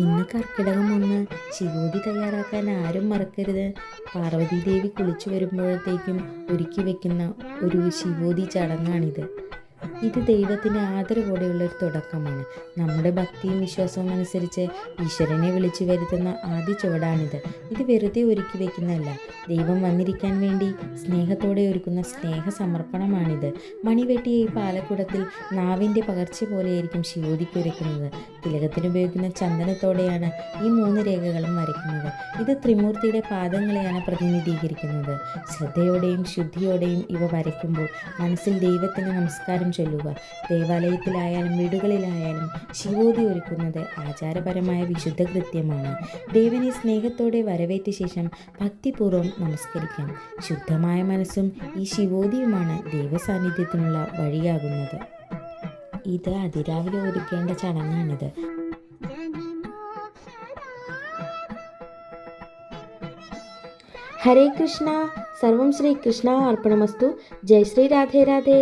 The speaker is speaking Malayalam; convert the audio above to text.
ഇന്ന് കർക്കിടകം 1. ശിവോതി തയ്യാറാക്കാൻ ആരും മറക്കരുത്. പാർവതീദേവി കുളിച്ചു വരുമ്പോഴത്തേക്കും ഒരുക്കി വെക്കുന്ന ഒരു ശിവോതി ചടങ്ങാണിത്. ഇത് ദൈവത്തിന് ആദരവോടെയുള്ളൊരു തുടക്കമാണ്. നമ്മുടെ ഭക്തിയും വിശ്വാസവും അനുസരിച്ച് ഈശ്വരനെ വിളിച്ചു വരുത്തുന്ന ആദ്യ ചുവടാണിത്. ഇത് വെറുതെ ഒരുക്കി വയ്ക്കുന്നതല്ല, ദൈവം വന്നിരിക്കാൻ വേണ്ടി സ്നേഹത്തോടെ ഒരുക്കുന്ന സ്നേഹസമർപ്പണമാണിത്. മണിവെട്ടിയ ഈ പാലക്കുടത്തിൽ നാവിൻ്റെ പകർച്ച പോലെയായിരിക്കും ശിവോതിക്ക് ഒരുക്കുന്നത്. തിലകത്തിന് ഉപയോഗിക്കുന്ന ചന്ദനത്തോടെയാണ് ഈ 3 രേഖകളും വരയ്ക്കുന്നത്. ഇത് ത്രിമൂർത്തിയുടെ പാദങ്ങളെയാണ് പ്രതിനിധീകരിക്കുന്നത്. ശ്രദ്ധയോടെയും ശുദ്ധിയോടെയും ഇവ വരയ്ക്കുമ്പോൾ മനസ്സിൽ ദൈവത്തിന് നമസ്കാരം ചൊല്ലുക. ദേവാലയത്തിലായാലും വീടുകളിലായാലും ശിവോതി ഒരുക്കുന്നത് ആചാരപരമായ വിശുദ്ധ കൃത്യമാണ്. ദേവനെ സ്നേഹത്തോടെ വരവേറ്റ ശേഷം ഭക്തിപൂർവ്വം നമസ്കരിക്കാം. ശുദ്ധമായ മനസ്സും ഈ ശിവോതിയുമാണ് ദൈവസാന്നിധ്യത്തിനുള്ള വഴിയാകുന്നത്. ഇത് അതിരാവിലെ ഒരുക്കേണ്ട ചടങ്ങാണിത്. ഹരേ കൃഷ്ണ. സർവം ശ്രീ കൃഷ്ണ അർപ്പണമസ്തു. ജയ് ശ്രീ രാധേ രാധേ.